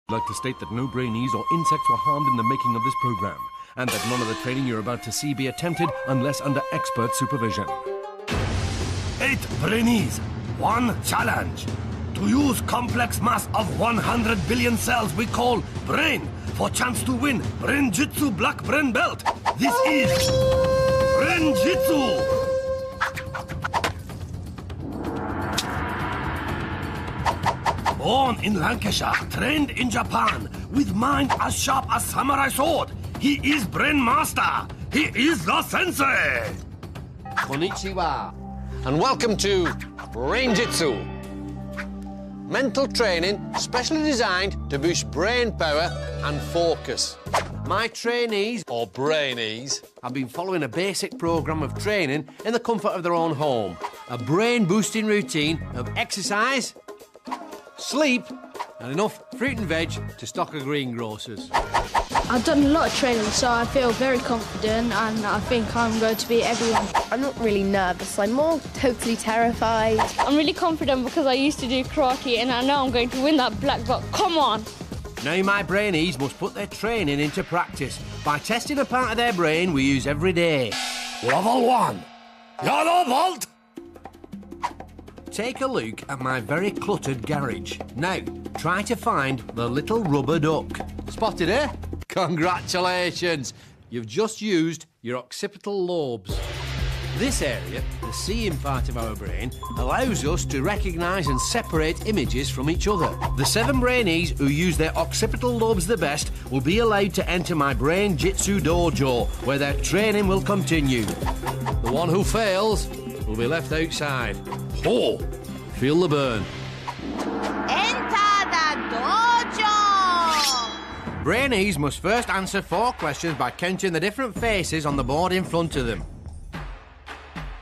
I'd like to state that no Brainees or insects were harmed in the making of this program, and that none of the training you're about to see be attempted unless under expert supervision. 8 Brainees, 1 challenge. To use complex mass of 100 billion cells we call brain for chance to win Brain-Jitsu black brain belt. This is Brain-Jitsu. Born in Lancashire, trained in Japan, with mind as sharp as samurai sword. He is Brain Master. He is the sensei. Konnichiwa, and welcome to Brain-Jitsu. Mental training specially designed to boost brain power and focus. My trainees, or Brainees, have been following a basic programme of training in the comfort of their own home. A brain-boosting routine of exercise, sleep, and enough fruit and veg to stock a greengrocers. I've done a lot of training, so I feel very confident and I think I'm going to beat everyone. I'm not really nervous, I'm more totally terrified. I'm really confident because I used to do karate and I know I'm going to win that black belt. Come on! Now my Brainees must put their training into practice by testing a part of their brain we use every day. Level 1, yellow vault. Take a look at my very cluttered garage. Now, try to find the little rubber duck. Spotted, eh? Congratulations! You've just used your occipital lobes. This area, the seeing part of our brain, allows us to recognise and separate images from each other. The 7 Brainees who use their occipital lobes the best will be allowed to enter my Brain-Jitsu dojo, where their training will continue. The one who fails will be left outside. Oh, feel the burn. Enter the dojo! Brainees must first answer 4 questions by counting the different faces on the board in front of them.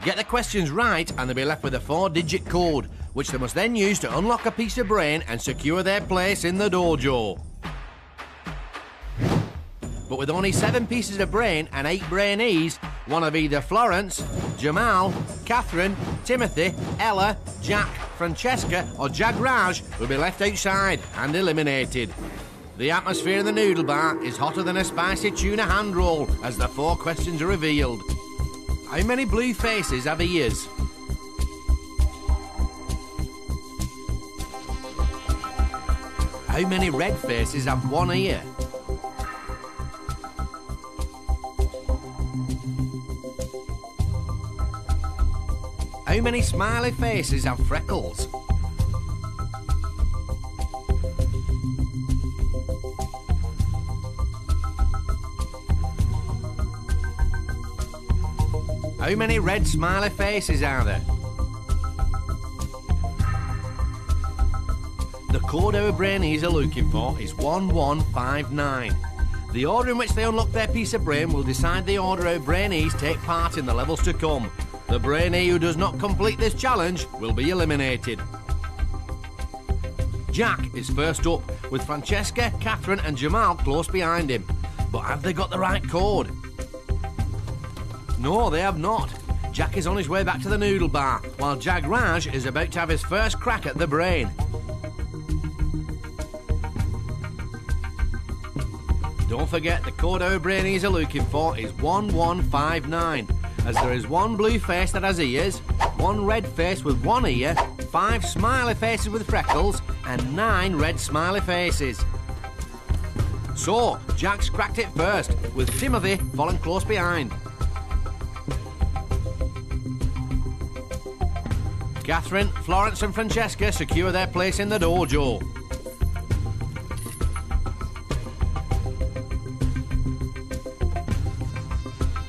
Get the questions right and they'll be left with a 4-digit code, which they must then use to unlock a piece of brain and secure their place in the dojo. But with only 7 pieces of brain and 8 Brainees, one of either Florence, Jamal, Katherine, Timothy, Ella, Jack, Francesca or Jagraj will be left outside and eliminated. The atmosphere in the noodle bar is hotter than a spicy tuna hand roll as the 4 questions are revealed. How many blue faces have ears? How many red faces have 1 ear? How many smiley faces have freckles? How many red smiley faces are there? The code our Brainees are looking for is 1159. The order in which they unlock their piece of brain will decide the order our Brainees take part in the levels to come. The Brainee who does not complete this challenge will be eliminated. Jack is first up, with Francesca, Katherine and Jamal close behind him. But have they got the right code? No, they have not. Jack is on his way back to the noodle bar, while Jagraj is about to have his first crack at the brain. Don't forget, the code our Brainees are looking for is 1159, as there is 1 blue face that has ears, 1 red face with 1 ear, 5 smiley faces with freckles, and 9 red smiley faces. So, Jack's cracked it first, with Timothy following close behind. Katherine, Florence and Francesca secure their place in the dojo.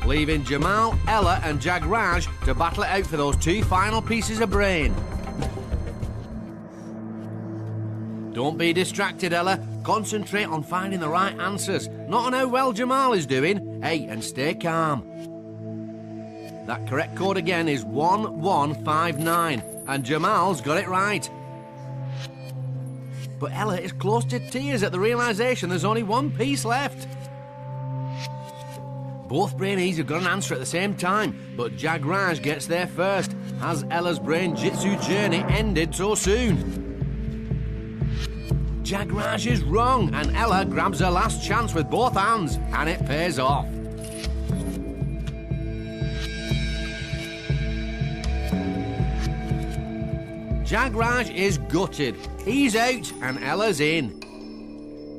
Leaving Jamal, Ella and Jagraj to battle it out for those 2 final pieces of brain. Don't be distracted, Ella. Concentrate on finding the right answers, not on how well Jamal is doing. Hey, and stay calm. That correct code again is 1159, and Jamal's got it right. But Ella is close to tears at the realisation there's only 1 piece left. Both Brainees have got an answer at the same time, but Jagraj gets there first. Has Ella's Brain-Jitsu journey ended so soon? Jagraj is wrong, and Ella grabs her last chance with both hands, and it pays off. Jagraj is gutted. He's out, and Ella's in.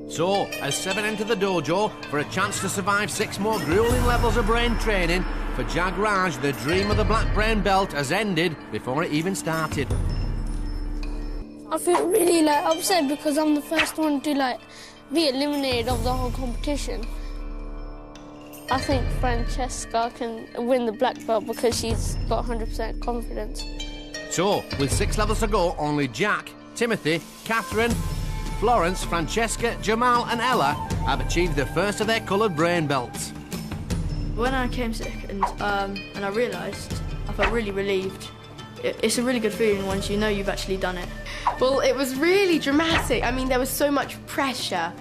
So, as 7 enter the dojo for a chance to survive 6 more grueling levels of brain training, for Jagraj, the dream of the black brain belt has ended before it even started. I feel really upset because I'm the first one to be eliminated of the whole competition. I think Francesca can win the black belt because she's got 100% confidence. So, with 6 levels to go, only Jack, Timothy, Katherine, Florence, Francesca, Jamal and Ella have achieved the first of their coloured brain belts. When I came second and I realised, I felt really relieved. It's a really good feeling once you know you've actually done it. Well, it was really dramatic. I mean, there was so much pressure.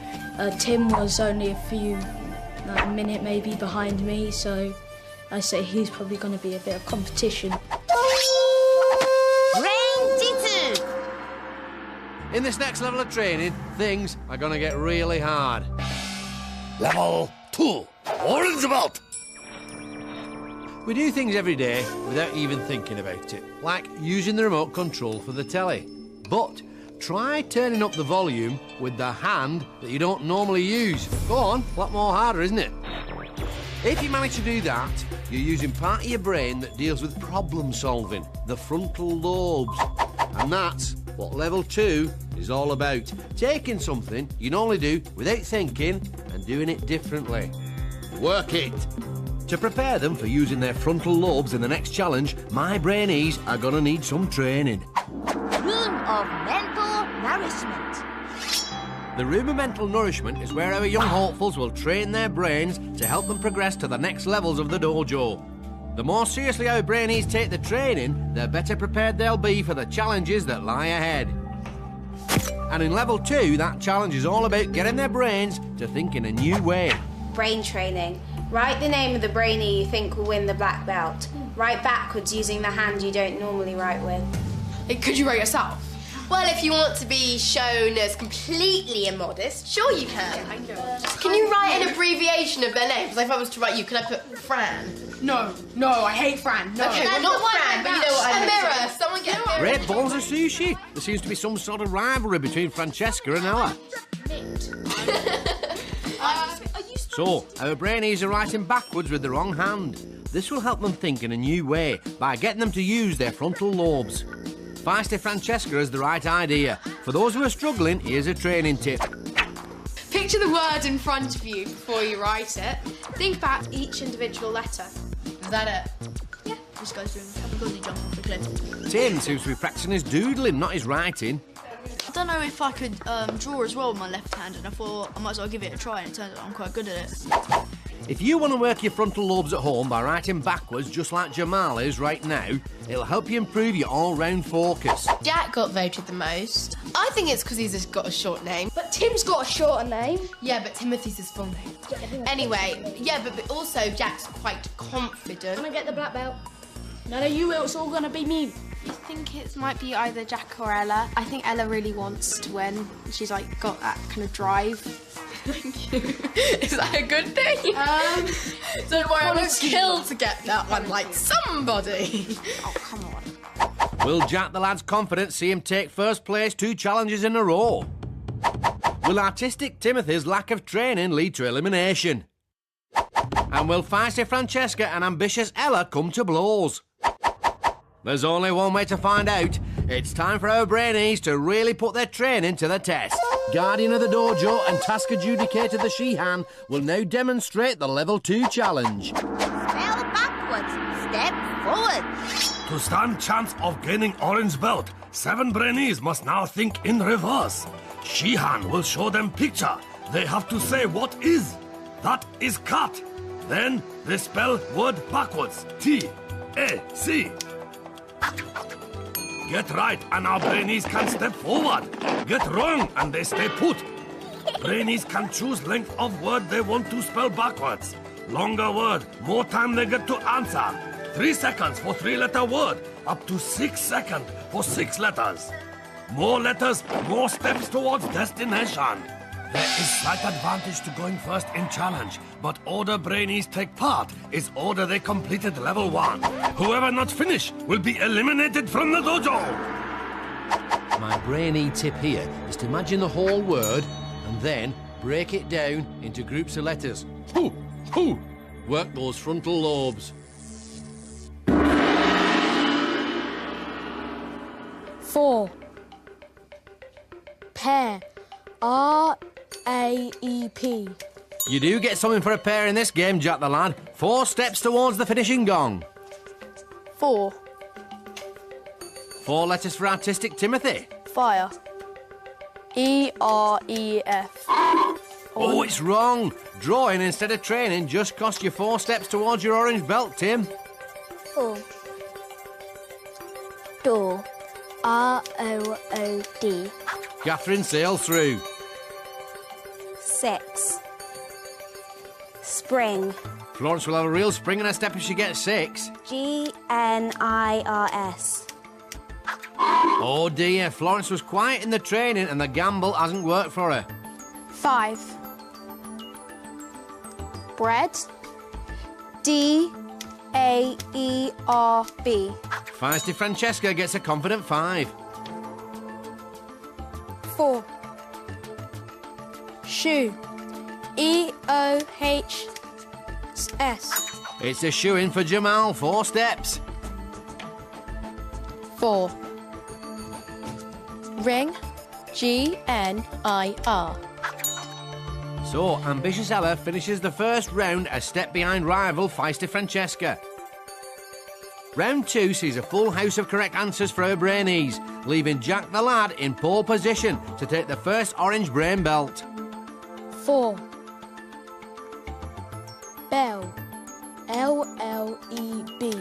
Tim was only a minute maybe behind me, so I say he's probably going to be a bit of competition. Brain-Jitsu! In this next level of training, things are going to get really hard. Level 2, orange belt. We do things every day without even thinking about it, like using the remote control for the telly. But try turning up the volume with the hand that you don't normally use. Go on, a lot more harder, isn't it? If you manage to do that, you're using part of your brain that deals with problem solving, the frontal lobes. And that's what level 2 is all about. Taking something you normally do without thinking and doing it differently. Work it. To prepare them for using their frontal lobes in the next challenge, my Brainees are going to need some training. Room of mental nourishment. The room of mental nourishment is where our young hopefuls will train their brains to help them progress to the next levels of the dojo. The more seriously our Brainees take the training, the better prepared they'll be for the challenges that lie ahead. And in level 2, that challenge is all about getting their brains to think in a new way. Brain training. Write the name of the brainy you think will win the black belt. Write backwards using the hand you don't normally write with. Could you write yourself? Well, if you want to be shown as completely immodest, sure you can. I know. Can you write an abbreviation of their names? Like if I was to write you, could I put Fran? No, I hate Fran. No. Okay, well, not Fran, but you know what I mean. A mirror. Someone get a mirror. Great balls of sushi. There seems to be some sort of rivalry between Francesca and Ella. So, our Brainees are writing backwards with the wrong hand. This will help them think in a new way by getting them to use their frontal lobes. Feisty Francesca has the right idea. For those who are struggling, here's a training tip. Picture the word in front of you before you write it. Think about each individual letter. Is that it? Yeah. Just go through and have a goody jump off the cliff. Tim seems to be practicing his doodling, not his writing. I don't know if I could draw as well with my left hand, and I thought I might as well give it a try, and it turns out I'm quite good at it. If you want to work your frontal lobes at home by writing backwards, just like Jamal is right now, it'll help you improve your all-round focus. Jack got voted the most. I think it's because he's just got a short name. But Tim's got a shorter name. Yeah, but Timothy's his full name. Anyway, yeah, but also Jack's quite confident. I'm gonna get the black belt. None of you, it's all gonna be me. I think it might be either Jack or Ella. I think Ella really wants to win. She's got that kind of drive. Thank you. Is that a good thing? Don't worry, I was killed to get that one like somebody. Oh, come on. Will Jack the lad's confidence see him take first place 2 challenges in a row? Will artistic Timothy's lack of training lead to elimination? And will feisty Francesca and ambitious Ella come to blows? There's only one way to find out. It's time for our Brainees to really put their training to the test. Guardian of the dojo and task adjudicator the Shihan will now demonstrate the level 2 challenge. Spell backwards, step forward. To stand chance of gaining orange belt, 7 Brainees must now think in reverse. Shihan will show them picture. They have to say what is. That is cut. Then they spell word backwards. T-A-C. Get right and our Brainees can step forward. Get wrong and they stay put. Brainees can choose length of word they want to spell backwards. Longer word, more time they get to answer. 3 seconds for 3-letter word, up to 6 seconds for 6 letters. More letters, more steps towards destination. There is slight advantage to going first in challenge, but order Brainees take part is order they completed level 1. Whoever not finish will be eliminated from the dojo. My brainy tip here is to imagine the whole word and then break it down into groups of letters. Hoo! Hoo! Work those frontal lobes. 4. Pear. R-A-E-P. You do get something for a pair in this game, Jack the lad. 4 steps towards the finishing gong. 4. 4 letters for artistic Timothy. Fire. E-R-E-F. Oh, it's wrong. Drawing instead of training just cost you 4 steps towards your orange belt, Tim. 4. Door. R-O-O-D. Katherine sails through. 6. Spring. Florence will have a real spring in her step if she gets 6. G-N-I-R-S. Oh dear, Florence was quiet in the training and the gamble hasn't worked for her. 5. Bread. D-A-E-R-B. Feisty Francesca gets a confident 5. 4. Shoe. E-O-H-S. It's a shoe-in for Jamal, 4 steps. 4. Ring. G-N-I-R. So, Ambitious Ella finishes the first round a step behind rival Feisty Francesca. Round 2 sees a full house of correct answers for her Brainees, leaving Jack the lad in pole position to take the first orange brain belt. 4. Bell. L-L-E-B.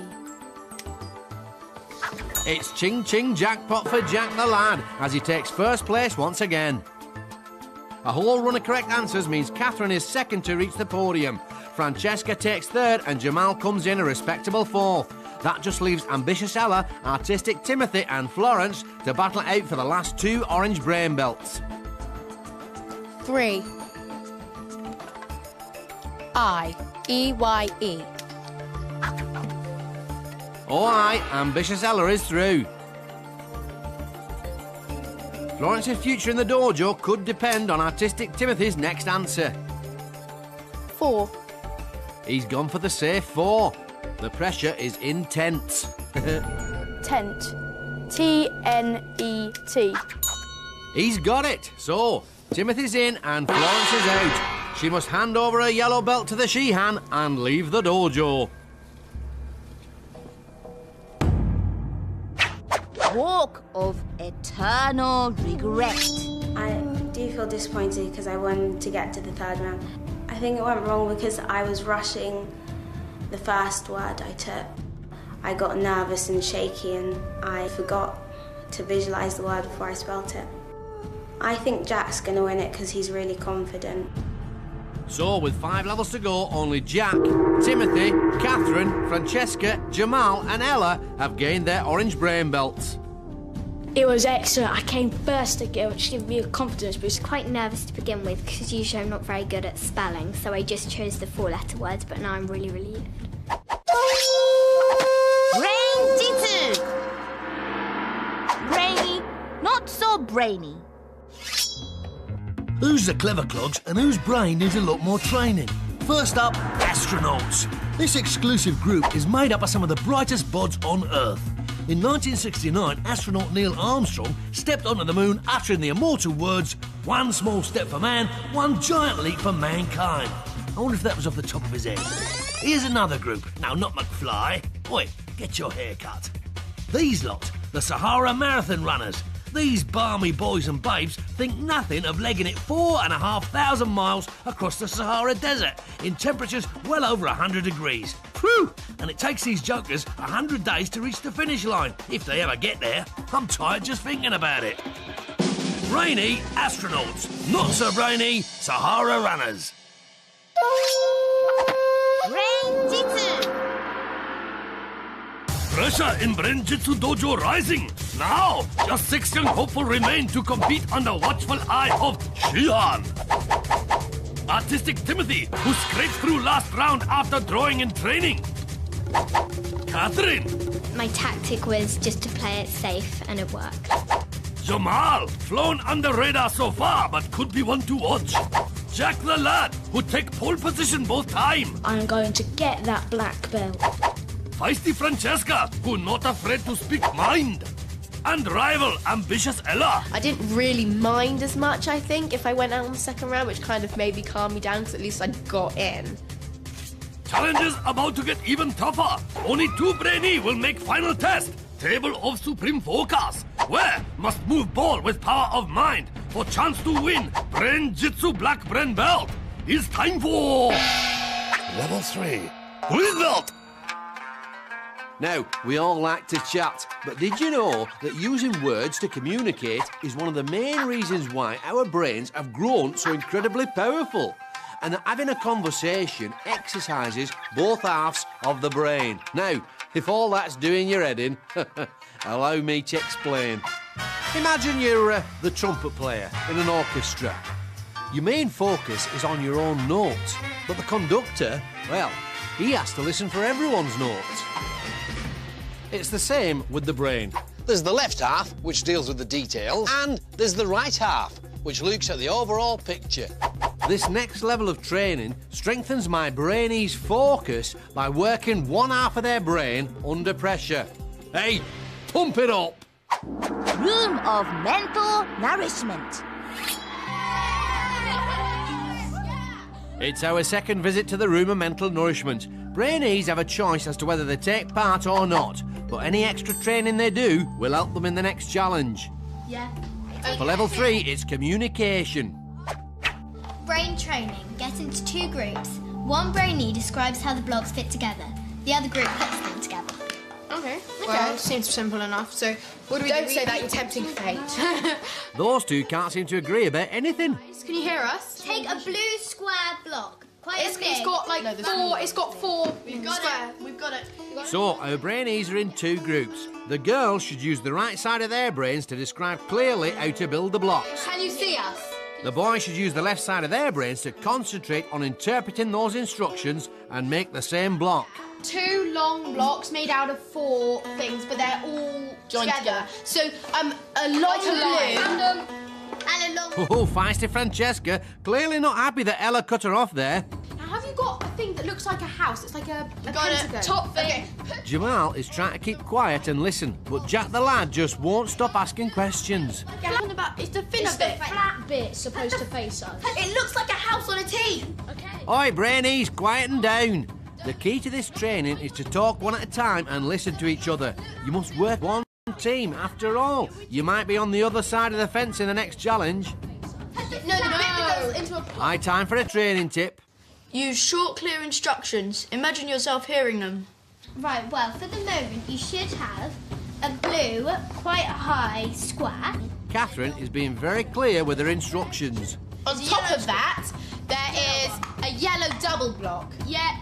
It's Ching Ching Jackpot for Jack the lad as he takes first place once again. A whole run of correct answers means Katherine is second to reach the podium. Francesca takes third and Jamal comes in a respectable 4th. That just leaves Ambitious Ella, Artistic Timothy and Florence to battle it out for the last 2 orange brain belts. 3. I-E-Y-E. Oh aye, Ambitious Ella is through. Florence's future in the dojo could depend on Artistic Timothy's next answer. 4. He's gone for the safe 4. The pressure is intense. Tent. T-N-E-T. He's got it. So, Timothy's in and Florence is out. She must hand over her yellow belt to the Sheehan and leave the dojo. Walk of eternal regret. I do feel disappointed because I wanted to get to the 3rd round. I think it went wrong because I was rushing the first word I took. I got nervous and shaky and I forgot to visualise the word before I spelt it. I think Jack's going to win it because he's really confident. So, with 5 levels to go, only Jack, Timothy, Katherine, Francesca, Jamal and Ella have gained their orange brain belts. It was excellent. I came first again, which gave me a confidence boost. Quite nervous to begin with because usually I'm not very good at spelling, so I just chose the 4-letter words, but now I'm really relieved. Brain-Jitsu. Brainy, not so brainy. Who's the clever clogs and whose brain needs a lot more training? First up, astronauts. This exclusive group is made up of some of the brightest bods on Earth. In 1969, astronaut Neil Armstrong stepped onto the moon uttering the immortal words, "One small step for man, one giant leap for mankind." I wonder if that was off the top of his head. Here's another group. No, not McFly. Oi, get your hair cut. These lot, the Sahara Marathon runners. These balmy boys and babes think nothing of legging it 4,500 miles across the Sahara Desert in temperatures well over 100 degrees. Phew! And it takes these jokers 100 days to reach the finish line, if they ever get there. I'm tired just thinking about it. Brainy astronauts, not so brainy Sahara runners. Brain-Jitsu. Pressure in Brain-Jitsu Dojo rising. Now, just 6 young hopeful remain to compete under watchful eye of Shihan. Artistic Timothy, who scraped through last round after drawing in training. Katherine. My tactic was just to play it safe and it worked. Jamal, flown under radar so far, but could be one to watch. Jack the lad, who take pole position both time. I'm going to get that black belt. Feisty Francesca, who not afraid to speak mind. And rival, ambitious Ella. I didn't really mind as much, I think, if I went out in the second round, which kind of maybe calmed me down, because at least I got in. Challenges about to get even tougher. Only 2 Brainees will make final test. Table of Supreme Focus, where must move ball with power of mind for chance to win Brain-Jitsu Black Brain Belt. It's time for Level 3, Blue Belt. Now, we all like to chat, but did you know that using words to communicate is one of the main reasons why our brains have grown so incredibly powerful? And that having a conversation exercises both halves of the brain. Now, if all that's doing your head in, allow me to explain. Imagine you're the trumpet player in an orchestra. Your main focus is on your own notes, but the conductor, well, he has to listen for everyone's notes. It's the same with the brain. There's the left half, which deals with the details, and there's the right half, which looks at the overall picture. This next level of training strengthens my Brainees' focus by working one half of their brain under pressure. Hey, pump it up! Room of mental nourishment. It's our second visit to the Room of Mental Nourishment. Brainees have a choice as to whether they take part or not, but any extra training they do will help them in the next challenge. Yeah. For level 3, it's communication. Brain training. Get into 2 groups. One brainee describes how the blocks fit together. The other group puts them together. Okay. Well, seems simple enough. So, what do we do? Don't say that, you're tempting fate. Those two can't seem to agree about anything. Can you hear us? Take a blue square block. It's got like 4. It's got 4 square. We've got it. So, our Brainees are in 2 groups. The girls should use the right side of their brains to describe clearly how to build the blocks. Can you see us? The boys should use the left side of their brains to concentrate on interpreting those instructions and make the same block. 2 long blocks made out of 4 things, but they're all Joined together. So, a long Like a blue. line. And a long... Oh, feisty Francesca, clearly not happy that Ella cut her off there. Now, have you got a thing that looks like a house? It's like a Got pentagon. it. Top thing. Jamal is trying to keep quiet and listen, but Jack the lad just won't stop asking questions. It's the thinner It's the bit. flat bit supposed to face us. It looks like a house on a T. Okay. Oi, Brainees, quieten down. The key to this training is to talk one at a time and listen to each other. You must work one team. After all, you might be on the other side of the fence in the next challenge. No. Into a High time for a training tip. Use short, clear instructions. Imagine yourself hearing them. Right, well, for the moment, you should have a blue, quite high square. Katherine is being very clear with her instructions. On top of that, there is a yellow double block. Yeah.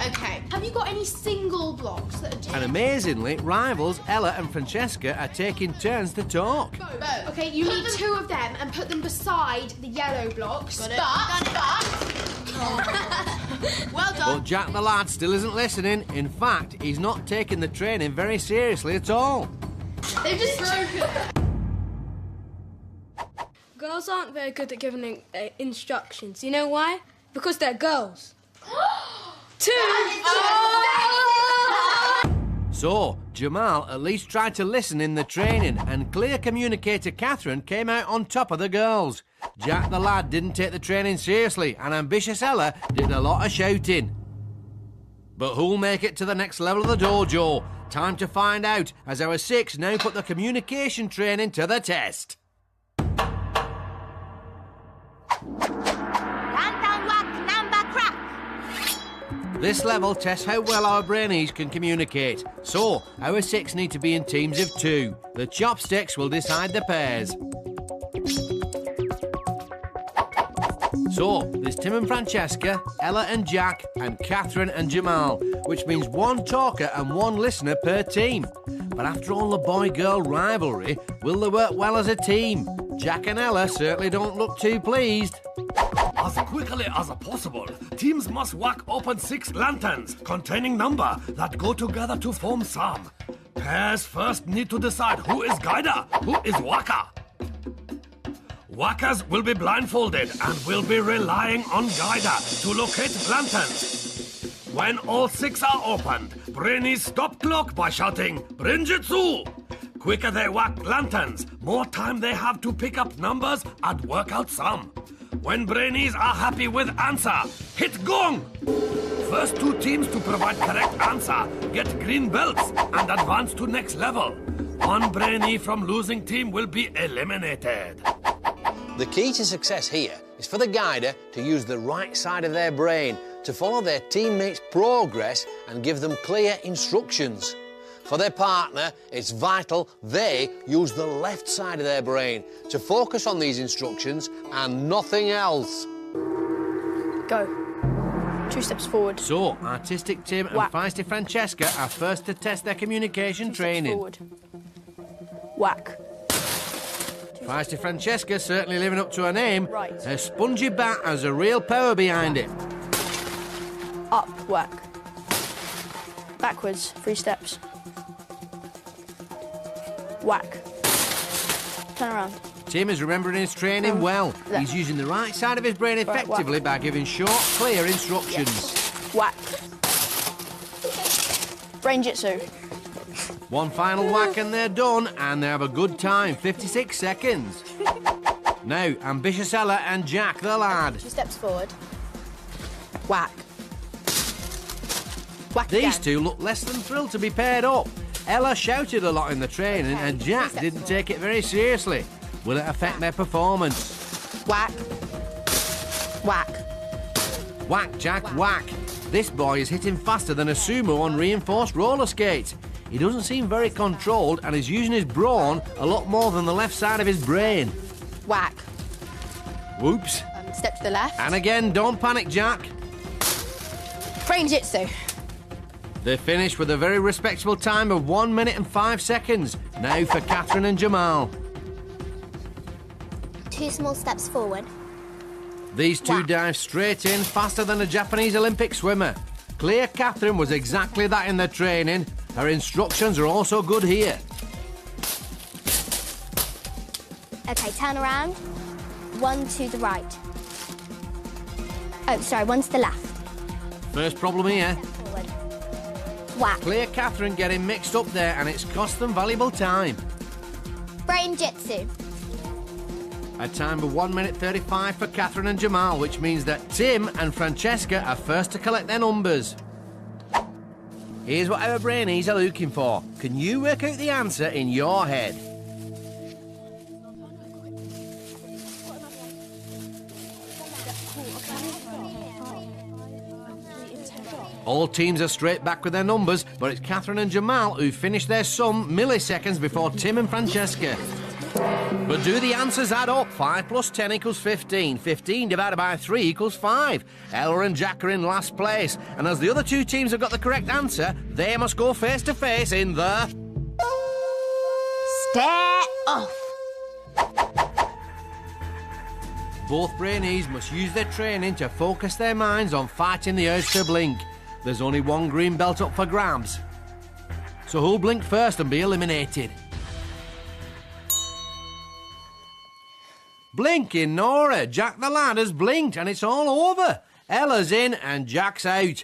Okay. Have you got any single blocks that are just... And amazingly, rivals Ella and Francesca are taking turns to talk. Okay, you need 2 of them and put them beside the yellow blocks. Got it. Well done. But Jack the lad still isn't listening. In fact, he's not taking the training very seriously at all. They've just broken. Girls aren't very good at giving instructions. You know why? Because they're girls. 2. So, Jamal at least tried to listen in the training, and clear communicator Katherine came out on top of the girls. Jack the lad didn't take the training seriously, and ambitious Ella did a lot of shouting. But who'll make it to the next level of the dojo? Time to find out, as our 6 now put the communication training to the test. This level tests how well our Brainees can communicate. So, our 6 need to be in teams of 2. The chopsticks will decide the pairs. So, there's Tim and Francesca, Ella and Jack, and Katherine and Jamal, which means one talker and one listener per team. But after all the boy-girl rivalry, will they work well as a team? Jack and Ella certainly don't look too pleased. As quickly as possible, teams must whack open 6 lanterns containing number that go together to form psalm. Pairs first need to decide who is guider, who is whacker. Whackers will be blindfolded and will be relying on guider to locate lanterns. When all 6 are opened, Brainees stop clock by shouting Brain-Jitsu. Quicker they whack lanterns, more time they have to pick up numbers and work out sum. When Brainees are happy with answer, hit gong! First 2 teams to provide correct answer get green belts and advance to next level. One Brainee from losing team will be eliminated. The key to success here is for the guider to use the right side of their brain to follow their teammates' progress and give them clear instructions. For their partner, it's vital they use the left side of their brain to focus on these instructions and nothing else. Go. 2 steps forward. So, Artistic Tim and Feisty Francesca are first to test their communication training. Forward. Whack. Feisty Francesca certainly living up to her name. Right. Her spongy bat has a real power behind it. Up, whack. Backwards, 3 steps. Whack. Turn around. Tim is remembering his training well. He's using the right side of his brain effectively by giving short, clear instructions. Yes. Whack. Brain-Jitsu. One final whack and they're done, and they have a good time, 56 seconds. Now, ambitious Ella and Jack the lad. 2 steps forward. Whack. Whack These again. 2 look less than thrilled to be paired up. Ella shouted a lot in the training and Jack didn't take it very seriously. Will it affect their performance? Whack. Whack. Whack, Jack, whack. This boy is hitting faster than a sumo on reinforced roller skates. He doesn't seem very controlled and is using his brawn a lot more than the left side of his brain. Whack. Whoops. Step to the left. And again, don't panic, Jack. Brain-Jitsu. They finished with a very respectable time of 1 minute and 5 seconds. Now for Katherine and Jamal. 2 small steps forward. These 2 dive straight in, faster than a Japanese Olympic swimmer. Clear Katherine was exactly that in their training. Her instructions are also good here. Okay, turn around. 1 to the right. Oh, sorry, 1 to the left. First problem here. Forward. Whack. Clear Katherine getting mixed up there, and it's cost them valuable time. Brain-Jitsu. A time of 1 minute 35 for Katherine and Jamal, which means that Tim and Francesca are first to collect their numbers. Here's what our Brainees are looking for. Can you work out the answer in your head? All teams are straight back with their numbers, but it's Katherine and Jamal who finish their sum milliseconds before Tim and Francesca. But do the answers add up? 5 plus 10 equals 15. 15 divided by 3 equals 5. Ella and Jack are in last place. And as the other 2 teams have got the correct answer, they must go face to face in the... Stare off. Both Brainees must use their training to focus their minds on fighting the urge to blink. There's only 1 green belt up for grabs. So who'll blink first and be eliminated? Blinking Nora. Jack the lad has blinked and it's all over. Ella's in and Jack's out.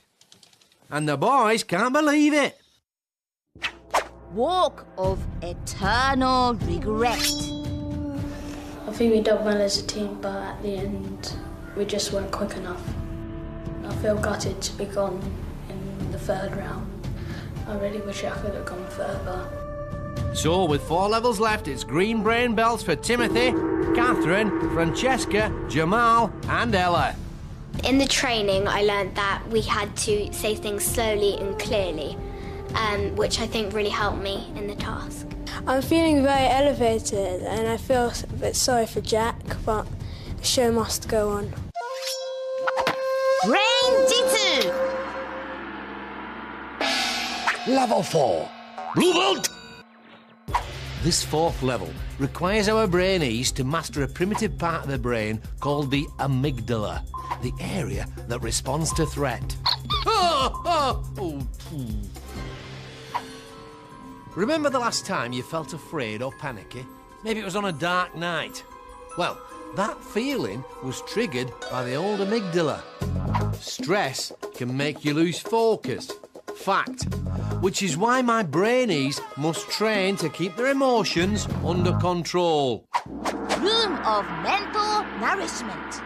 And the boys can't believe it. Walk of eternal regret. I think we done well as a team, but at the end, we just weren't quick enough. I feel gutted to be gone in the 3rd round. I really wish I could have gone further. So, with 4 levels left, it's green brain belts for Timothy, Katherine, Francesca, Jamal and Ella. In the training, I learned that we had to say things slowly and clearly, which I think really helped me in the task. I'm feeling very elevated and I feel a bit sorry for Jack, but the show must go on. Brain-Jitsu! Level 4. Blue belt. This fourth level requires our Brainees to master a primitive part of the brain called the amygdala, the area that responds to threat. Remember the last time you felt afraid or panicky? Maybe it was on a dark night. Well, that feeling was triggered by the old amygdala. Stress can make you lose focus. Fact. Which is why my Brainees must train to keep their emotions under control. Room of mental nourishment.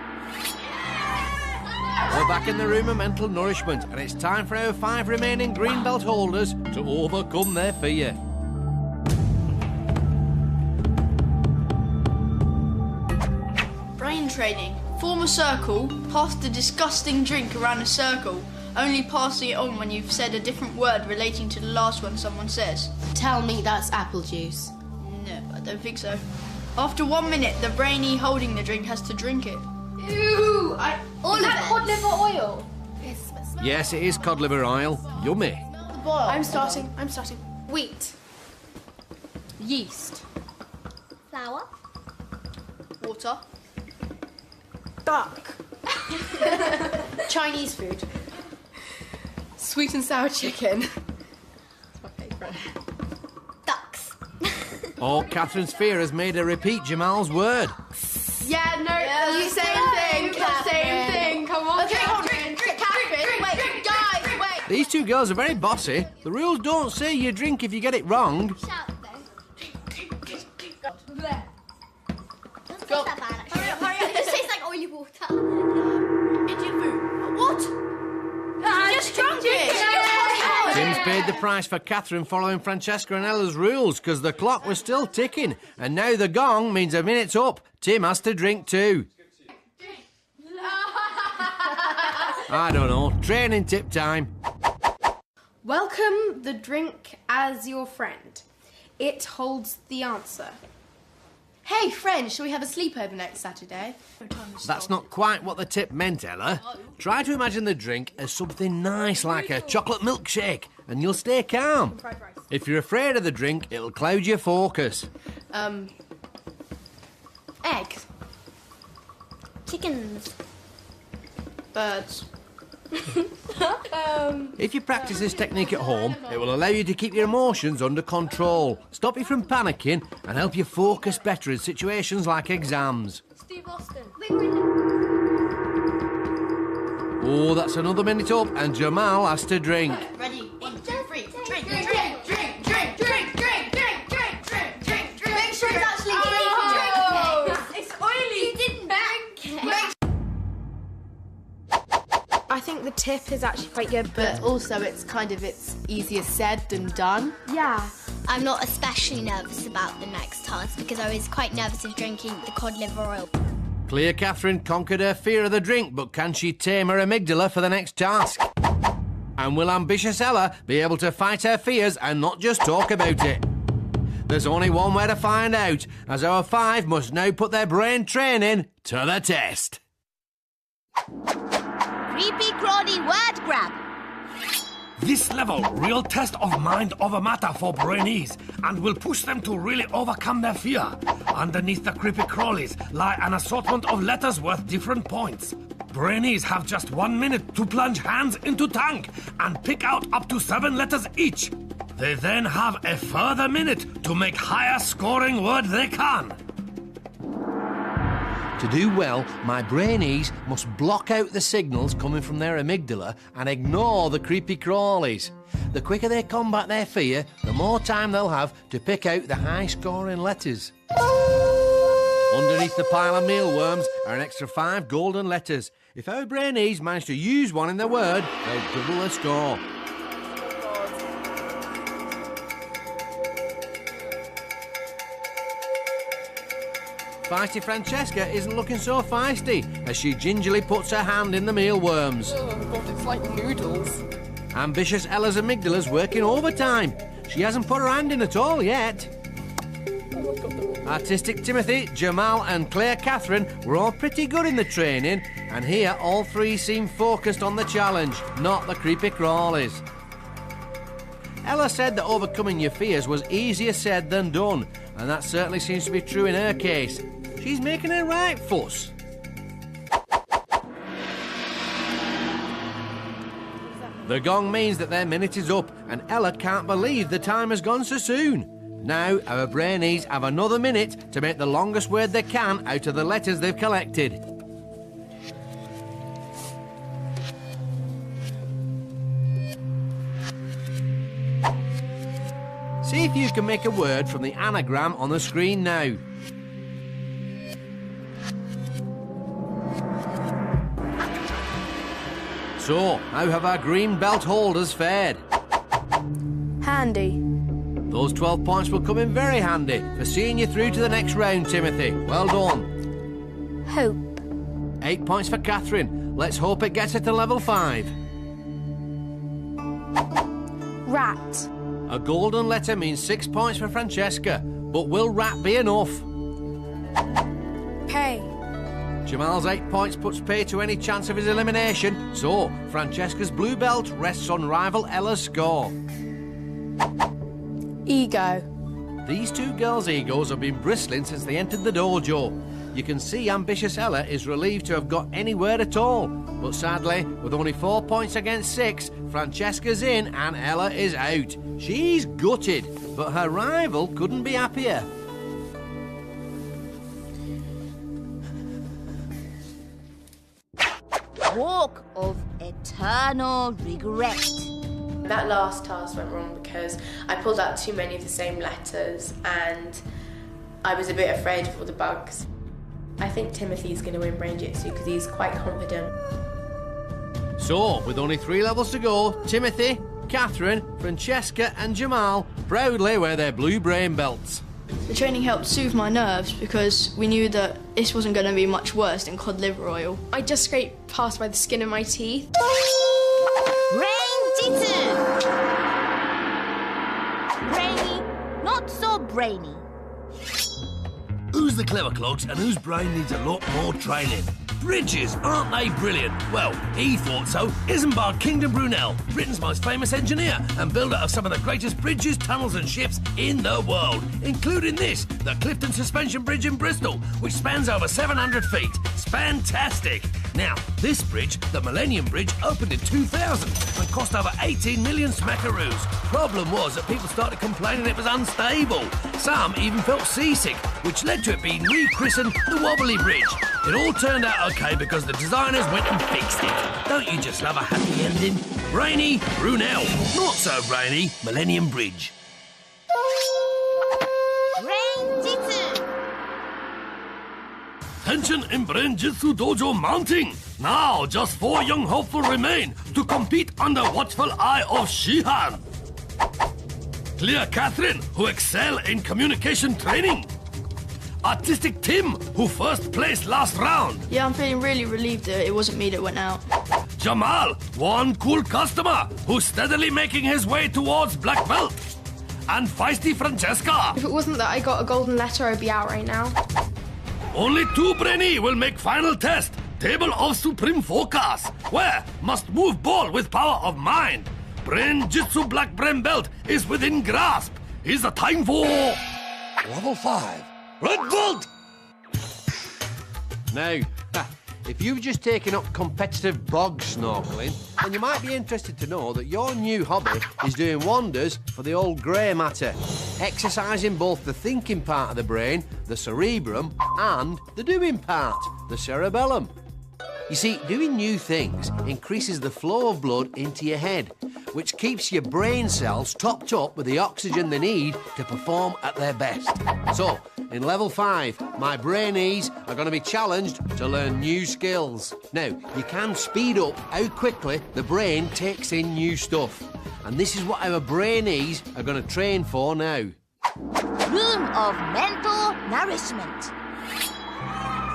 We're back in the room of mental nourishment, and it's time for our 5 remaining green belt holders to overcome their fear. Brain training. Form a circle, pass the disgusting drink around a circle, only passing it on when you've said a different word relating to the last one someone says. Tell me that's apple juice. No, I don't think so. After 1 minute, the brainee holding the drink has to drink it. Ew! Is that cod liver oil? Yes, it is cod liver oil. Yummy. I'm starting. Wheat. Yeast. Flour. Water. Duck. Chinese food. Sweet and sour chicken. That's my favourite. Ducks. Oh, Catherine's fear has made her repeat Jamal's word. Yeah, no, same thing. Same thing. Come on. Okay, hold on. Catherine, wait, guys, wait. These two girls are very bossy. The rules don't say you drink if you get it wrong. Shout though. Go. Hurry up. This tastes like oily water. Indian food. What? Just drunk it. Tim's paid the price for Katherine following Francesca and Ella's rules because the clock was still ticking, and now the gong means a minute's up. Tim has to drink too. I don't know. Training tip time. Welcome the drink as your friend. It holds the answer. Hey, friend, shall we have a sleepover next Saturday? That's not quite what the tip meant, Ella. Try to imagine the drink as something nice like a chocolate milkshake, and you'll stay calm. If you're afraid of the drink, it'll cloud your focus. Egg. Chickens. Birds. If you practice this technique at home, it will allow you to keep your emotions under control, stop you from panicking, and help you focus better in situations like exams. Steve Austin. Oh, that's another minute up, and Jamal has to drink. Ready? 1, 2, 3. Drink. Make sure it's actually It's oily. You didn't bank it. I think the tip is actually quite good, But also, it's easier said than done. yeah. I'm not especially nervous about the next task because I was quite nervous of drinking the cod liver oil. Clear Katherine conquered her fear of the drink, but can she tame her amygdala for the next task? And will ambitious Ella be able to fight her fears and not just talk about it? There's only one way to find out, as our 5 must now put their brain training to the test. Creepy crawly word grab. This level, real test of mind over matter for Brainees, and will push them to really overcome their fear. Underneath the creepy crawlies lie an assortment of letters worth different points. Brainees have just 1 minute to plunge hands into tank and pick out up to 7 letters each. They then have a further minute to make higher scoring word they can. To do well, my Brainees must block out the signals coming from their amygdala and ignore the creepy crawlies. The quicker they combat their fear, the more time they'll have to pick out the high-scoring letters. Underneath the pile of mealworms are an extra 5 golden letters. If our Brainees manage to use one in their word, they'll double the score. Feisty Francesca isn't looking so feisty as she gingerly puts her hand in the mealworms. Oh, God, it's like noodles. Ambitious Ella's amygdala's working overtime. She hasn't put her hand in at all yet. Artistic Timothy, Jamal and Claire Katherine were all pretty good in the training, and here all three seem focused on the challenge, not the creepy crawlies. Ella said that overcoming your fears was easier said than done, and that certainly seems to be true in her case. She's making a right fuss. The gong means that their minute is up, and Ella can't believe the time has gone so soon. Now, our Brainees have another minute to make the longest word they can out of the letters they've collected. See if you can make a word from the anagram on the screen now. So, how have our green belt holders fared? Handy. Those 12 points will come in very handy for seeing you through to the next round, Timothy. Well done. Hope. 8 points for Katherine. Let's hope it gets her to level 5. Rat. A golden letter means 6 points for Francesca, but will rat be enough? Pay. Jamal's 8 points puts pay to any chance of his elimination, so Francesca's blue belt rests on rival Ella's score. Ego. These two girls' egos have been bristling since they entered the dojo. You can see ambitious Ella is relieved to have got any word at all. But sadly, with only 4 points against 6, Francesca's in and Ella is out. She's gutted, but her rival couldn't be happier. Walk of eternal regret. That last task went wrong because I pulled out too many of the same letters and I was a bit afraid of all the bugs. I think Timothy's going to win Brain-Jitsu because he's quite confident. So, with only 3 levels to go, Timothy, Katherine, Francesca and Jamal proudly wear their blue brain belts. The training helped soothe my nerves because we knew that this wasn't going to be much worse than cod liver oil. I just scraped past by the skin of my teeth. Brain-Jitsu! Brainy, not so brainy. Who's the clever clogs and whose brain needs a lot more training? Bridges, aren't they brilliant? Well, he thought so. Isambard Kingdom Brunel, Britain's most famous engineer and builder of some of the greatest bridges, tunnels and ships in the world, including this, the Clifton Suspension Bridge in Bristol, which spans over 700 feet. It's fantastic. Now, this bridge, the Millennium Bridge, opened in 2000 and cost over 18 million smackaroos. Problem was that people started complaining it was unstable. Some even felt seasick, which led to it being rechristened the Wobbly Bridge. It all turned out okay because the designers went and fixed it. Don't you just love a happy ending? Brainy, Brunel. Not so brainy, Millennium Bridge. Brain-Jitsu! Tension in Brain-Jitsu Dojo mounting. Now, just 4 young hopeful remain to compete under watchful eye of Shihan. Clear Katherine, who excel in communication training. Artistic Tim, who first placed last round. Yeah, I'm feeling really relieved that it wasn't me that went out. Jamal, one cool customer who's steadily making his way towards black belt. And feisty Francesca. If it wasn't that I got a golden letter, I'd be out right now. Only 2 Brainees will make final test. Table of Supreme Focus, where must move ball with power of mind. Brain-Jitsu black brain belt is within grasp. Is the time for level 5. Red belt! Now, if you've just taken up competitive bog snorkeling, then you might be interested to know that your new hobby is doing wonders for the old grey matter, exercising both the thinking part of the brain, the cerebrum, and the doing part, the cerebellum. You see, doing new things increases the flow of blood into your head, which keeps your brain cells topped up with the oxygen they need to perform at their best. So, in level 5, my Brainees are going to be challenged to learn new skills. Now, you can speed up how quickly the brain takes in new stuff. And this is what our Brainees are going to train for now. Room of mental nourishment.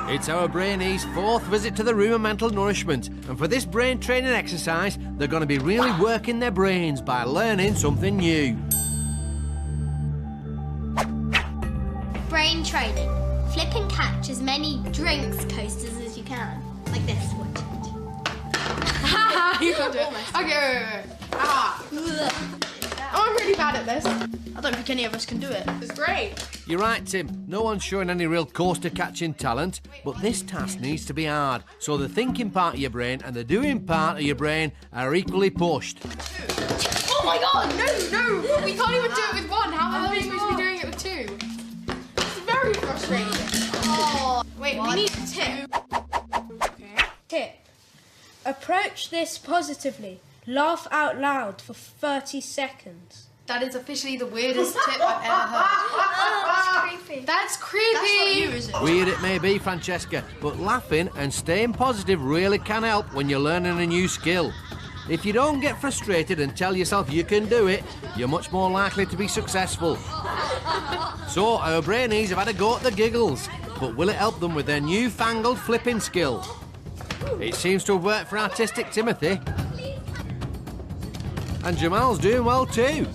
It's our Brainees' 4th visit to the room of mental nourishment, and for this brain training exercise, they're going to be really working their brains by learning something new. Brain training. as many drinks coasters as you can. Like this. You got it. Okay, wait. I'm really bad at this. I don't think any of us can do it. It's great. You're right, Tim. No one's showing any real coaster-catching talent, but this task needs to be hard, so the thinking part of your brain and the doing part of your brain are equally pushed. Oh my god, no! We can't even do it with one. How are we supposed to be doing it with two? It's very frustrating. Oh, wait, we need a tip. Okay. Tip. Approach this positively. Laugh out loud for 30 seconds. That is officially the weirdest tip I've ever heard. That's creepy. That's creepy. That's not you, is it? Weird it may be, Francesca, but laughing and staying positive really can help when you're learning a new skill. If you don't get frustrated and tell yourself you can do it, you're much more likely to be successful. So, our Brainees have had a go at the giggles, but will it help them with their newfangled flipping skill? It seems to have worked for artistic Timothy. And Jamal's doing well too.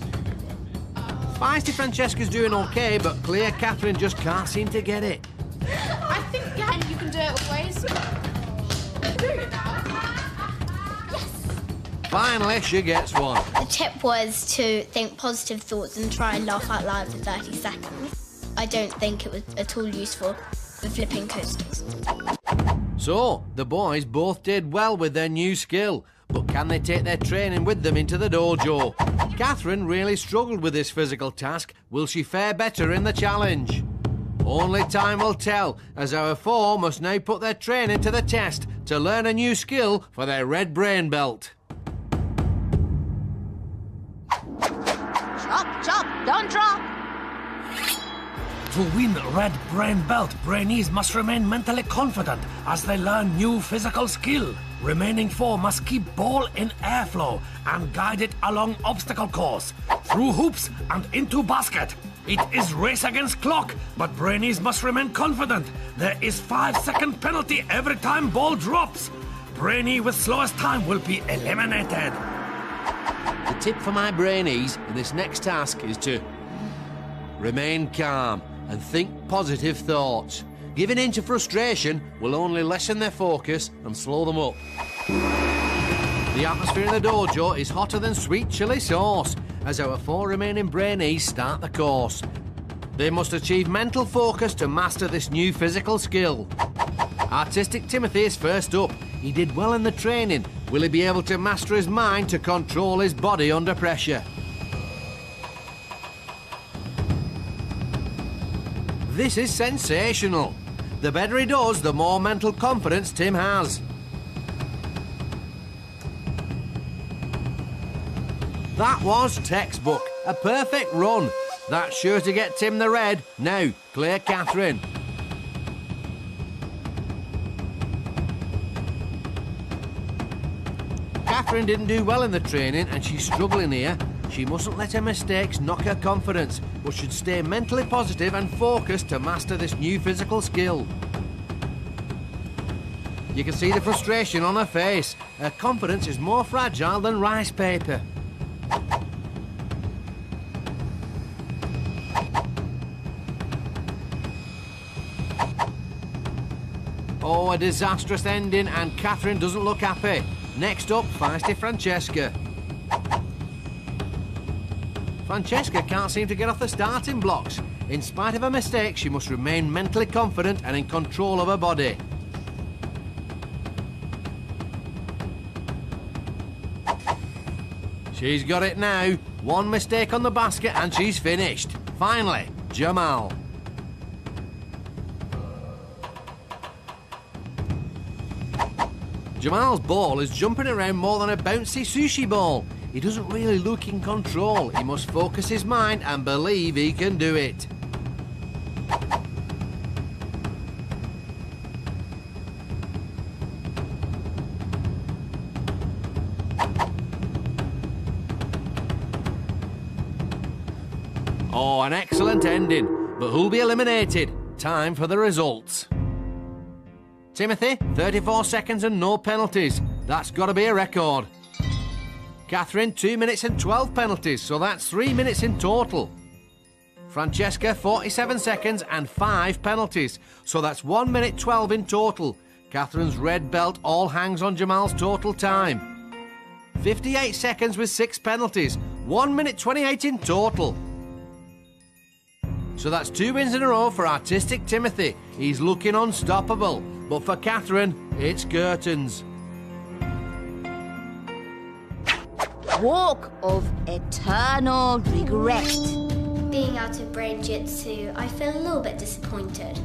Feisty Francesca's doing okay, but clear Katherine just can't seem to get it. I think, yeah, you can do it always. I'm doing it now. Yes. Finally, she gets one. The tip was to think positive thoughts and try and laugh out loud for 30 seconds. I don't think it was at all useful for flipping coasters. So, the boys both did well with their new skill, but can they take their training with them into the dojo? Katherine really struggled with this physical task. Will she fare better in the challenge? Only time will tell, as our four must now put their training to the test to learn a new skill for their red brain belt. Chop, chop, don't drop. To win Red Brain Belt, Brainees must remain mentally confident as they learn new physical skill. Remaining four must keep ball in airflow and guide it along obstacle course, through hoops and into basket. It is race against clock, but Brainees must remain confident. There is 5-second penalty every time ball drops. Brainee with slowest time will be eliminated. The tip for my Brainees in this next task is to remain calm and think positive thoughts. Giving in to frustration will only lessen their focus and slow them up. The atmosphere in the dojo is hotter than sweet chilli sauce as our four remaining Brainees start the course. They must achieve mental focus to master this new physical skill. Artistic Timothy is first up. He did well in the training. Will he be able to master his mind to control his body under pressure? This is sensational. The better he does, the more mental confidence Tim has. That was textbook. A perfect run. That's sure to get Tim the red. Now, clear Katherine. Katherine didn't do well in the training and she's struggling here. She mustn't let her mistakes knock her confidence, but should stay mentally positive and focused to master this new physical skill. You can see the frustration on her face. Her confidence is more fragile than rice paper. Oh, a disastrous ending, and Katherine doesn't look happy. Next up, feisty Francesca. Francesca can't seem to get off the starting blocks. In spite of her mistakes, she must remain mentally confident and in control of her body. She's got it now. One mistake on the basket and she's finished. Finally, Jamal. Jamal's ball is jumping around more than a bouncy sushi ball. He doesn't really look in control. He must focus his mind and believe he can do it. Oh, an excellent ending. But who'll be eliminated? Time for the results. Timothy, 34 seconds and no penalties. That's got to be a record. Katherine, 2 minutes and 12 penalties, so that's 3 minutes in total. Francesca, 47 seconds and 5 penalties. So that's 1 minute 12 in total. Catherine's red belt all hangs on Jamal's total time. 58 seconds with 6 penalties. 1 minute 28 in total. So that's 2 wins in a row for Artistic Timothy. He's looking unstoppable. But for Katherine, it's curtains. Walk of eternal regret. Being out of Brain-Jitsu, I feel a little bit disappointed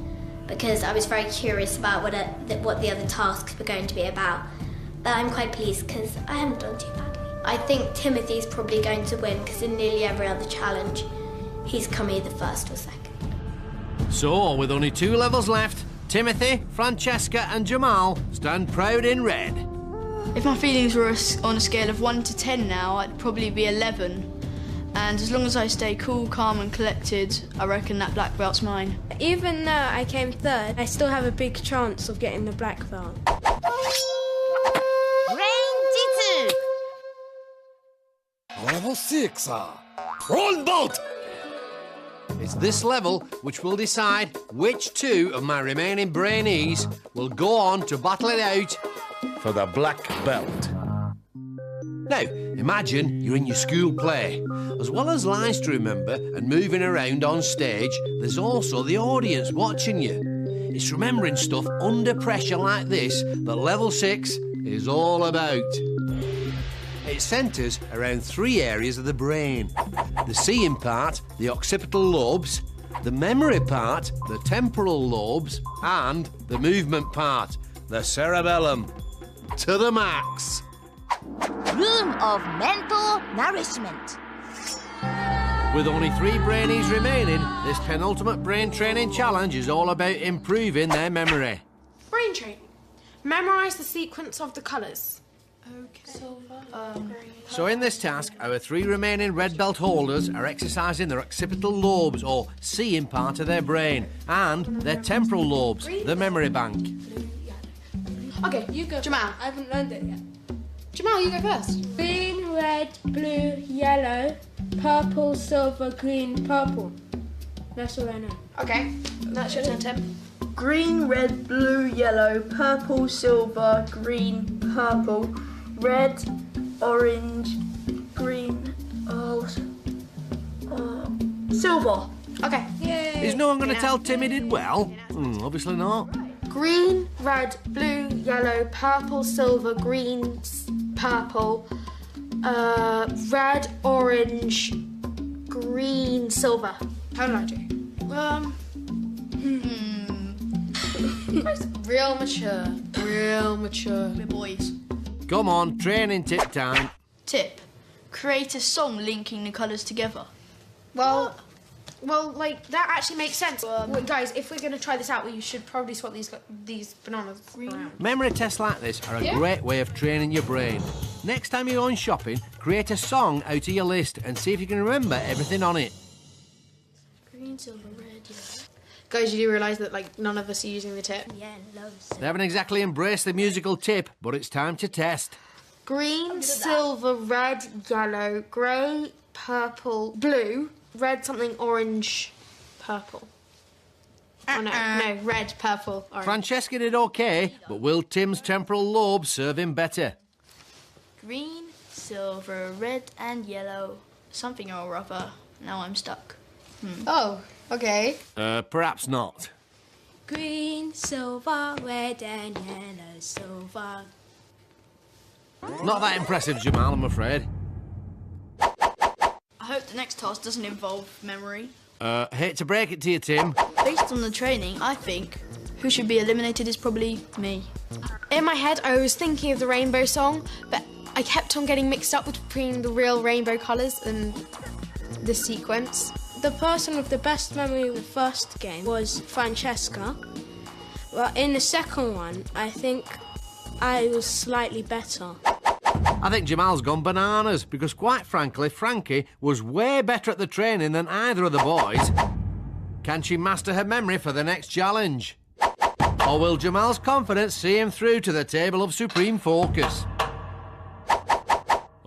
because I was very curious about what the other tasks were going to be about. But I'm quite pleased because I haven't done too badly. I think Timothy's probably going to win because in nearly every other challenge, he's come either first or second. So, with only 2 levels left, Timothy, Francesca and Jamal stand proud in red. If my feelings were on a scale of 1 to 10 now, I'd probably be 11. And as long as I stay cool, calm and collected, I reckon that black belt's mine. Even though I came third, I still have a big chance of getting the black belt. Brain-Jitsu. Level 6, Prawn Boat! It's this level which will decide which 2 of my remaining Brainees will go on to battle it out for the black belt. Now, imagine you're in your school play. As well as lines to remember and moving around on stage, there's also the audience watching you. It's remembering stuff under pressure like this that level 6 is all about. It centres around 3 areas of the brain. The seeing part, the occipital lobes, the memory part, the temporal lobes, and the movement part, the cerebellum. To the max. Room of mental nourishment. With only 3 Brainees remaining, this penultimate brain training challenge is all about improving their memory. Brain training. Memorise the sequence of the colours. Okay. So in this task, our 3 remaining red belt holders are exercising their occipital lobes, or seeing part of their brain, and their temporal lobes, the memory bank. Okay, you go. Jamal. I haven't learned it yet. Jamal, you go first. Green, red, blue, yellow, purple, silver, green, purple. That's all I know. Okay, that's your turn, Tim. Green, red, blue, yellow, purple, silver, green, purple, red, orange, green, silver. Okay. Is no one going to tell Tim he did well? Obviously not. Green, red, blue, yellow, purple, silver, green, purple, red, orange, green, silver. How did I do? Real mature. Real mature. We're boys. Come on, training tip time. Tip. Create a song linking the colours together. Well, like, that actually makes sense. Wait, guys, if we're going to try this out, we should probably swap these bananas around. Memory tests like this are a great way of training your brain. Next time you're going shopping, create a song out of your list and see if you can remember everything on it. Green, silver, red, yellow. Guys, you do realise that, like, none of us are using the tip? They haven't exactly embraced the musical tip, but it's time to test. Green, silver, red, yellow, grey, purple, blue, red, something, orange, purple. Oh, no, red, purple, orange. Francesca did okay, but will Tim's temporal lobe serve him better? Green, silver, red and yellow. Something or other. Now I'm stuck. Oh, okay. Perhaps not. Green, silver, red and yellow, silver. Not that impressive, Jamal, I'm afraid. I hope the next task doesn't involve memory. Hate to break it to you, Tim. Based on the training, I think who should be eliminated is probably me. In my head, I was thinking of the rainbow song, but I kept on getting mixed up between the real rainbow colours and the sequence. The person with the best memory of the first game was Francesca. But in the second one, I think I was slightly better. I think Jamal's gone bananas because, quite frankly, Frankie was way better at the training than either of the boys. Can she master her memory for the next challenge? Or will Jamal's confidence see him through to the table of supreme focus?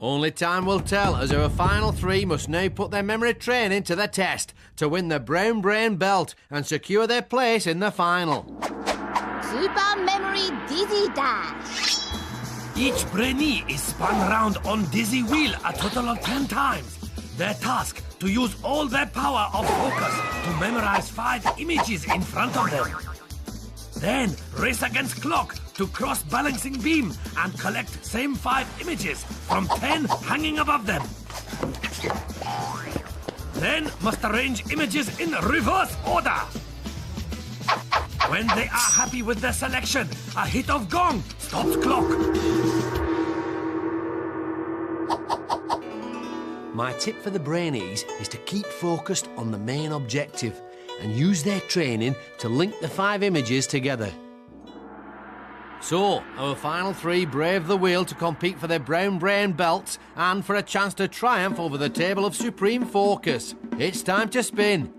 Only time will tell, as our final three must now put their memory training to the test to win the Brown Brain belt and secure their place in the final. Super Memory Dizzy Dash. Each Brainee is spun round on dizzy wheel a total of 10 times. Their task, to use all their power of focus to memorize 5 images in front of them. Then race against clock to cross balancing beam and collect same 5 images from 10 hanging above them. Then must arrange images in reverse order. When they are happy with their selection, a hit of gong stops clock. My tip for the Brainees is to keep focused on the main objective and use their training to link the 5 images together. So, our final three brave the wheel to compete for their Brown Brain belts and for a chance to triumph over the table of supreme focus. It's time to spin.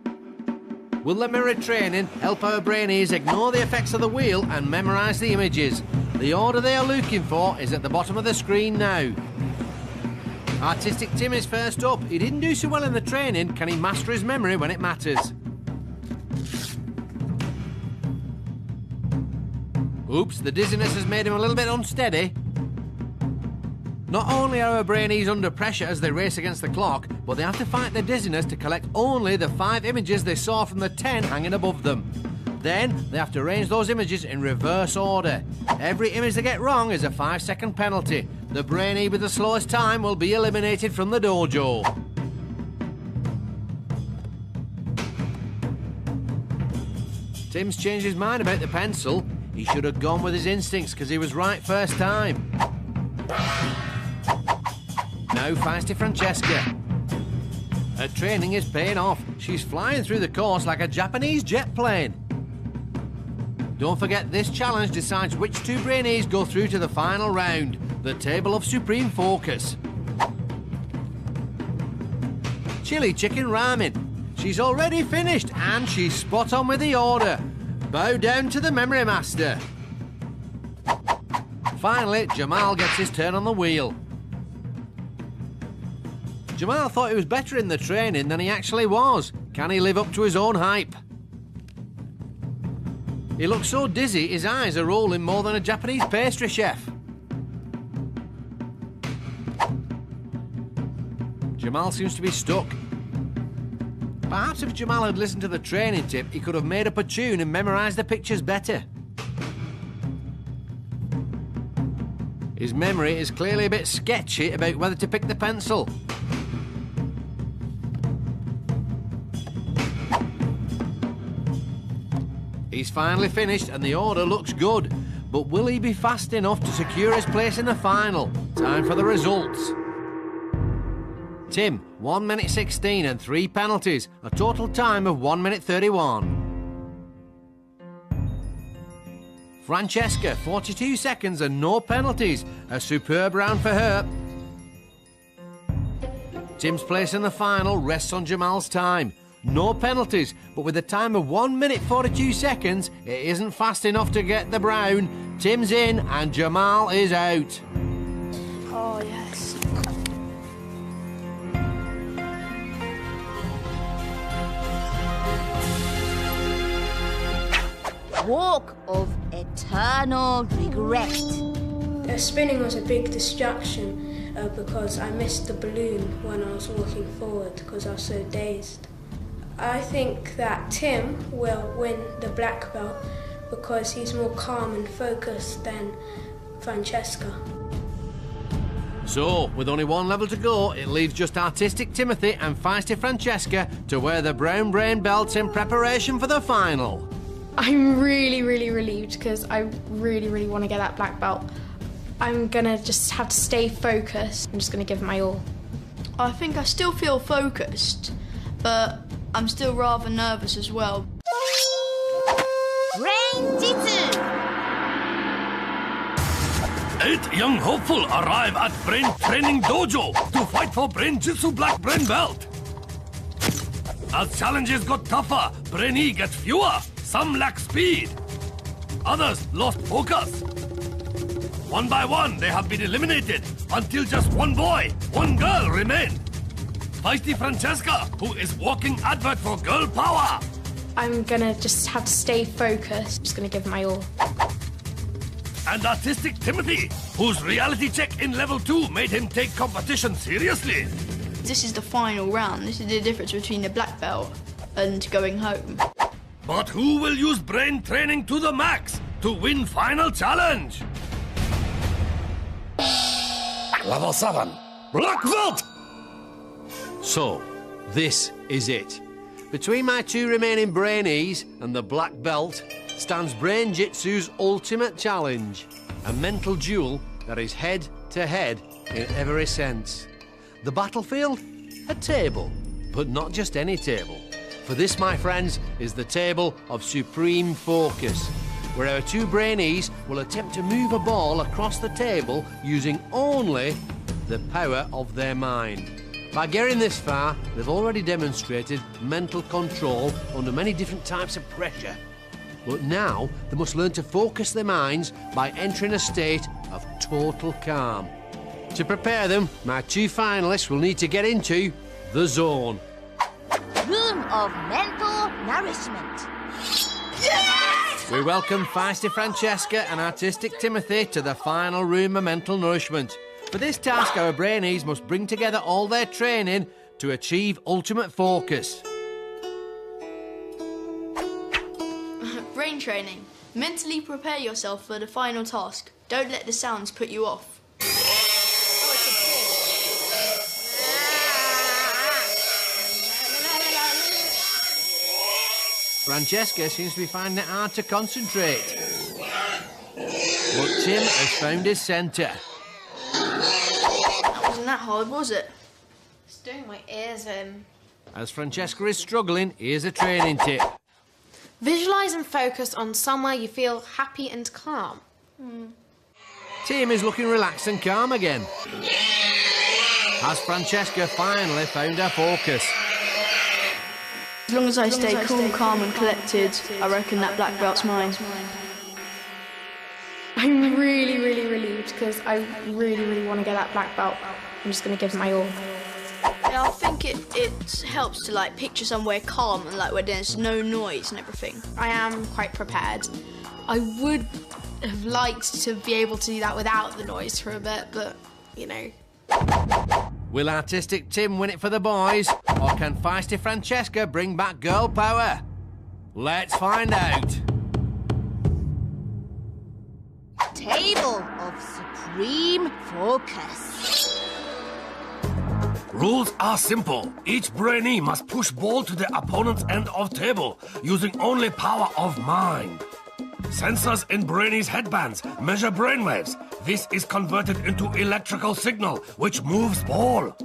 Will the mirror training help our Brainees ignore the effects of the wheel and memorise the images? The order they are looking for is at the bottom of the screen now. Artistic Tim is first up. He didn't do so well in the training. Can he master his memory when it matters? Oops, the dizziness has made him a little bit unsteady. Not only are our Brainees under pressure as they race against the clock, but they have to fight their dizziness to collect only the 5 images they saw from the 10 hanging above them. Then they have to arrange those images in reverse order. Every image they get wrong is a 5-second penalty. The Brainee with the slowest time will be eliminated from the dojo. Tim's changed his mind about the pencil. He should have gone with his instincts because he was right first time. Now feisty Francesca. Her training is paying off. She's flying through the course like a Japanese jet plane. Don't forget, this challenge decides which 2 Brainees go through to the final round, the table of supreme focus. Chili chicken ramen. She's already finished and she's spot on with the order. Bow down to the memory master. Finally, Jamal gets his turn on the wheel. Jamal thought he was better in the training than he actually was. Can he live up to his own hype? He looks so dizzy, his eyes are rolling more than a Japanese pastry chef. Jamal seems to be stuck. Perhaps if Jamal had listened to the training tip, he could have made up a tune and memorised the pictures better. His memory is clearly a bit sketchy about whether to pick the pencil. He's finally finished and the order looks good. But will he be fast enough to secure his place in the final? Time for the results. Tim, 1 minute 16 and 3 penalties. A total time of 1 minute 31. Francesca, 42 seconds and no penalties. A superb round for her. Tim's place in the final rests on Jamal's time. No penalties, but with a time of 1 minute 42 seconds, it isn't fast enough to get the brown. Tim's in and Jamal is out. Oh, yes. Walk of Eternal Regret. The spinning was a big distraction because I missed the balloon when I was walking forward because I was so dazed. I think that Tim will win the black belt because he's more calm and focused than Francesca. So, with only 1 level to go, it leaves just Artistic Timothy and Feisty Francesca to wear the Brown Brain belts in preparation for the final. I'm really, really relieved because I really, really want to get that black belt. I'm gonna just have to stay focused. I'm just gonna give it my all. I think I still feel focused, but I'm still rather nervous as well. Brain-Jitsu. 8 young hopeful arrive at Brain Training Dojo to fight for Brain-Jitsu Black Brain Belt. As challenges got tougher, Brainee get fewer. Some lack speed. Others lost focus. One by one, they have been eliminated until just one boy, one girl remain. Feisty Francesca, who is walking advert for girl power. I'm gonna just have to stay focused. Just gonna give it my all. And artistic Timothy, whose reality check in level 2 made him take competition seriously. This is the final round. This is the difference between the black belt and going home. But who will use brain training to the max to win final challenge? Level 7, black belt! So, this is it. Between my two remaining Brainees and the black belt stands Brain-Jitsu's ultimate challenge. A mental duel that is head-to-head in every sense. The battlefield? A table. But not just any table. For this, my friends, is the table of supreme focus, where our two Brainees will attempt to move a ball across the table using only the power of their mind. By getting this far, they've already demonstrated mental control under many different types of pressure. But now, they must learn to focus their minds by entering a state of total calm. To prepare them, my two finalists will need to get into the zone. Room of mental nourishment. Yes! We welcome feisty Francesca and artistic Timothy to the final room of mental nourishment. For this task, our Brainees must bring together all their training to achieve ultimate focus. Brain training. Mentally prepare yourself for the final task. Don't let the sounds put you off. Francesca seems to be finding it hard to concentrate. But Tim has found his centre. That wasn't that hard, was it? It's doing my ears in. As Francesca is struggling, here's a training tip. Visualise and focus on somewhere you feel happy and calm. Tim is looking relaxed and calm again. Has Francesca finally found her focus? As long as I stay cool, calm and collected, I reckon that black belt's mine. I'm really, really relieved because I really, really want to get that black belt. I'm just going to give it my all. Yeah, I think it helps to like picture somewhere calm and like where there's no noise and everything. I am quite prepared. I would have liked to be able to do that without the noise for a bit, but, you know. Will artistic Tim win it for the boys, or can feisty Francesca bring back girl power? Let's find out. Table of supreme focus. Rules are simple. Each Brainee must push ball to the opponent's end of table using only power of mind. Sensors in Brainees' headbands measure brainwaves. This is converted into electrical signal, which moves ball.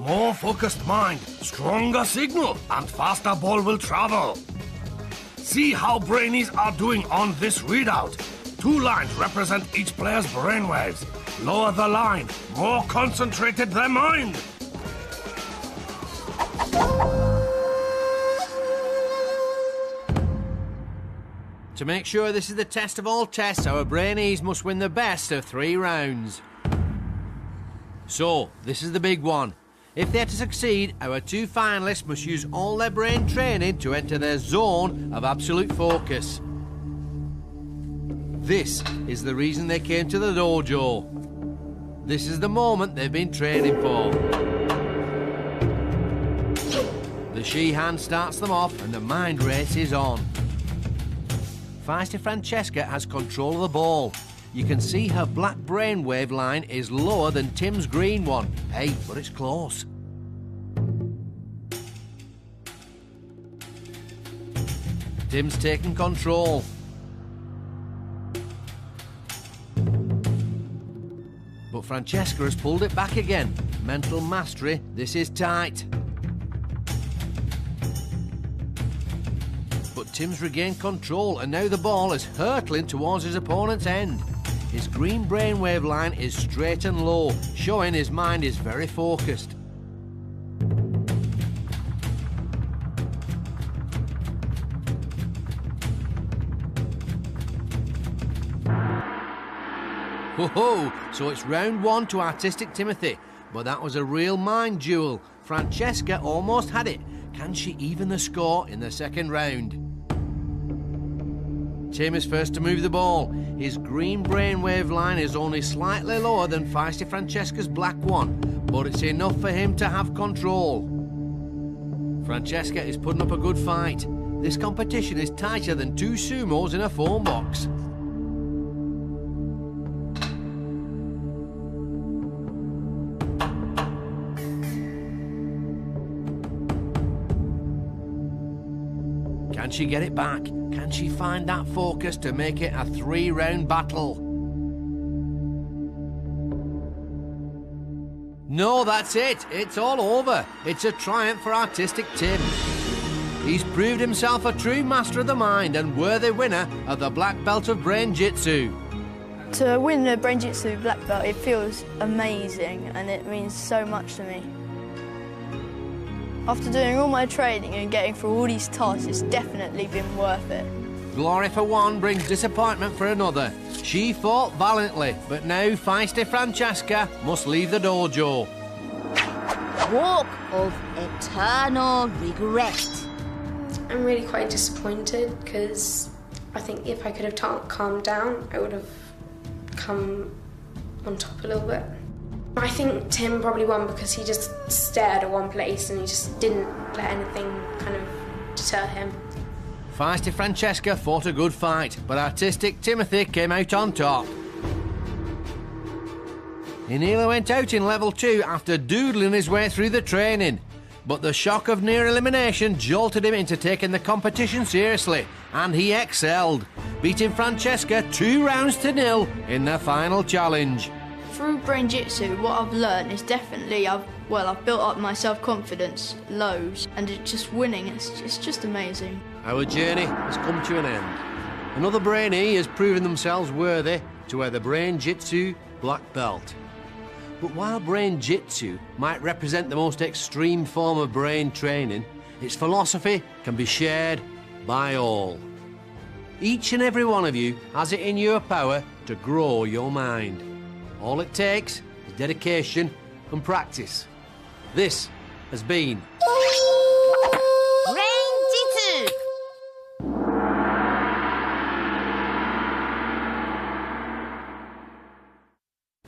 More focused mind, stronger signal, and faster ball will travel. See how Brainees are doing on this readout. 2 lines represent each player's brainwaves. Lower the line, more concentrated their mind. To make sure this is the test of all tests, our Brainees must win the best of 3 rounds. So, this is the big one. If they're to succeed, our 2 finalists must use all their brain training to enter their zone of absolute focus. This is the reason they came to the dojo. This is the moment they've been training for. The she hand starts them off and the mind race is on. Feisty Francesca has control of the ball. You can see her black brainwave line is lower than Tim's green one. Hey, but it's close. Tim's taken control. But Francesca has pulled it back again. Mental mastery, this is tight. But Tim's regained control and now the ball is hurtling towards his opponent's end. His green brainwave line is straight and low, showing his mind is very focused. Ho-ho! So it's round 1 to Artistic Timothy. But that was a real mind duel. Francesca almost had it. Can she even the score in the second round? Tim is first to move the ball. His green brainwave line is only slightly lower than Feisty Francesca's black one, but it's enough for him to have control. Francesca is putting up a good fight. This competition is tighter than 2 sumos in a phone box. Can she get it back? Can she find that focus to make it a 3-round battle? No, that's it. It's all over. It's a triumph for Artistic Tim. He's proved himself a true master of the mind and worthy winner of the black belt of Brain-Jitsu. To win the Brain-Jitsu black belt, it feels amazing and it means so much to me. After doing all my training and getting through all these tasks, it's definitely been worth it. Glory for one brings disappointment for another. She fought valiantly, but now Feisty Francesca must leave the dojo. Walk of eternal regret. I'm really quite disappointed because I think if I could have calmed down, I would have come on top a little bit. I think Tim probably won because he just stared at one place and he just didn't let anything kind of deter him. Feisty Francesca fought a good fight, but Artistic Timothy came out on top. He nearly went out in level 2 after doodling his way through the training. But the shock of near elimination jolted him into taking the competition seriously, and he excelled, beating Francesca 2-0 in the final challenge. Through Brain-Jitsu, what I've learned is definitely I've built up my self-confidence loads, and it's just winning, it's just amazing. Our journey has come to an end. Another Brainee has proven themselves worthy to wear the Brain-Jitsu black belt. But while Brain-Jitsu might represent the most extreme form of brain training, its philosophy can be shared by all. Each and every one of you has it in your power to grow your mind. All it takes is dedication and practice. This has been